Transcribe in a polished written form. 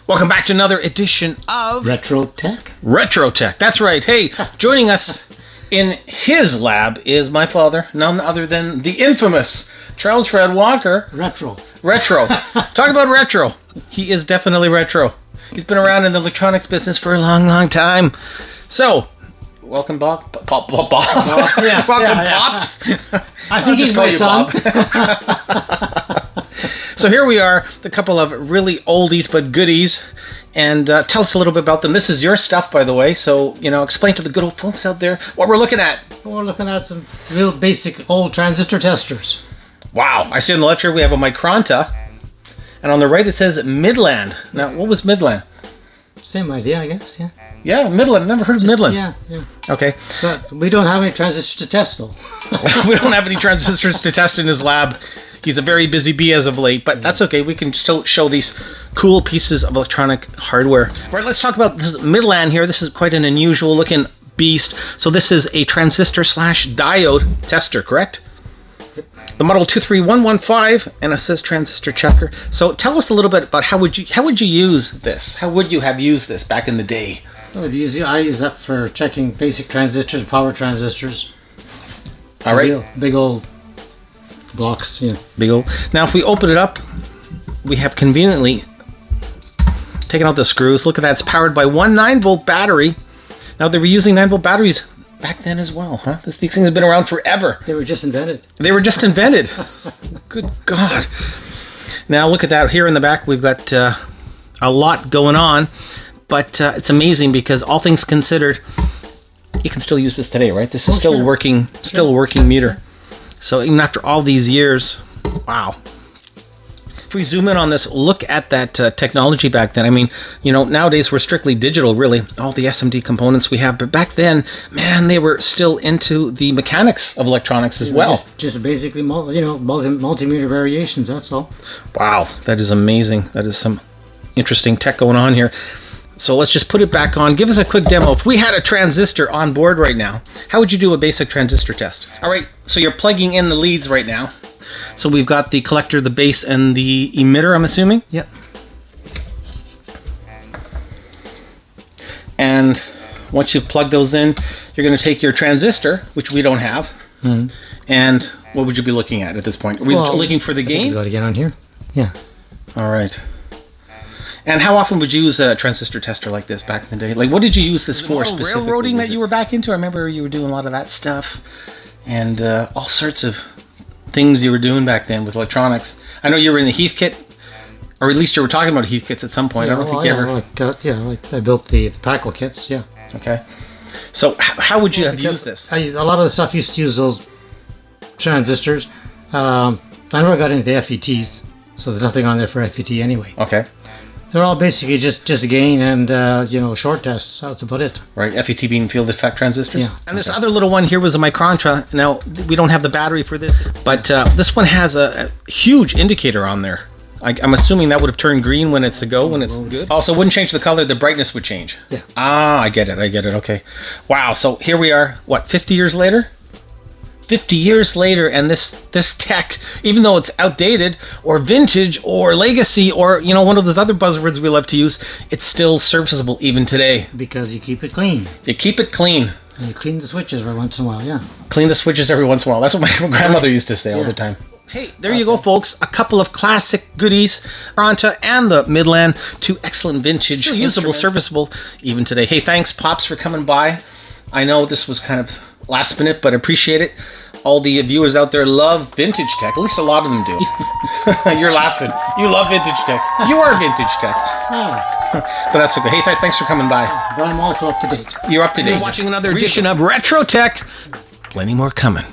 Welcome back to another edition of Retro Tech. Retro Tech. That's right. Hey, joining us in his lab is my father, none other than the infamous Charles Fred Walker. Retro. Talk about retro. He is definitely retro. He's been around in the electronics business for a long, long time. So, welcome, Bob. Bob. Yeah, Welcome, Pops. I think he's my son. So here we are, a couple of really oldies but goodies, and tell us a little bit about them. This is your stuff, by the way, so, explain to the good old folks out there what we're looking at. We're looking at some real basic old transistor testers. Wow. I see on the left here we have a MICRONTA, and on the right it says MIDLAND. Now, what was MIDLAND? Same idea, I guess, yeah. Yeah, MIDLAND. Never heard of MIDLAND. Yeah. Okay. But we don't have any transistors to test, though. We don't have any transistors to test in his lab. He's a very busy bee as of late, but that's okay. We can still show these cool pieces of electronic hardware. All right, let's talk about this MIDLAND here. This is quite an unusual looking beast. So this is a transistor/diode tester, correct? The model 23115, and it says transistor checker. So tell us a little bit about how would you use this? How would you have used this back in the day? I use that for checking basic transistors, power transistors. All right. Big old blocks, yeah. Big old. Now, if we open it up, we have conveniently taken out the screws. Look at that. It's powered by one 9-volt battery. Now, they were using 9-volt batteries back then as well, huh? These things have been around forever. They were just invented. Good God. Now, look at that. Here in the back, we've got a lot going on, but it's amazing because all things considered, you can still use this today, right? This is still a working meter. So even after all these years, wow. If we zoom in on this, look at that technology back then. I mean, nowadays we're strictly digital, really. All the SMD components we have. But back then, man, they were still into the mechanics of electronics as well. Just basically, multimeter variations, that's all. Wow, that is amazing. That is some interesting tech going on here. So let's just put it back on. Give us a quick demo. If we had a transistor on board right now, how would you do a basic transistor test? All right, so you're plugging in the leads right now. So we've got the collector, the base, and the emitter, I'm assuming? Yep. And once you've plugged those in, you're going to take your transistor, which we don't have, and what would you be looking at this point? Are we looking for the gain? It's got to get on here. Yeah. All right. And how often would you use a transistor tester like this back in the day? Like, what did you use this for specifically? Railroading that you were back into? I remember you were doing a lot of that stuff, and all sorts of things you were doing back then with electronics. I know you were in the Heath kit, or at least you were talking about Heath kits at some point. Yeah, I don't think you ever... I built the Paco kits, yeah. Okay. So how would you have used this? A lot of the stuff used to use those transistors. I never got into the FETs, so there's nothing on there for FET anyway. Okay. They're all basically just gain and short tests. That's about it. Right, FET being field effect transistors. Yeah. And this other little one here was a MICRONTA. Now we don't have the battery for this, but this one has a huge indicator on there. I'm assuming that would have turned green when it's a go, when it's good. Also, wouldn't change the color. The brightness would change. Yeah. Ah, I get it. Okay. Wow. So here we are. What? 50 years later. 50 years later, and this tech, even though it's outdated or vintage or legacy or one of those other buzzwords we love to use, it's still serviceable even today. Because you keep it clean. You keep it clean. And you clean the switches every once in a while, yeah. Clean the switches every once in a while. That's what my grandmother used to say all the time. Hey, there you go, folks. A couple of classic goodies, MICRONTA and the MIDLAND, two excellent vintage, still usable, serviceable even today. Hey, thanks, Pops, for coming by. I know this was kind of last minute, but appreciate it. All the viewers out there love vintage tech. At least a lot of them do. You're laughing. You love vintage tech. You are vintage tech. But that's okay. Hey, thanks for coming by. But I'm also up to date. You're up to date. You're watching another edition of Retro Tech. Plenty more coming.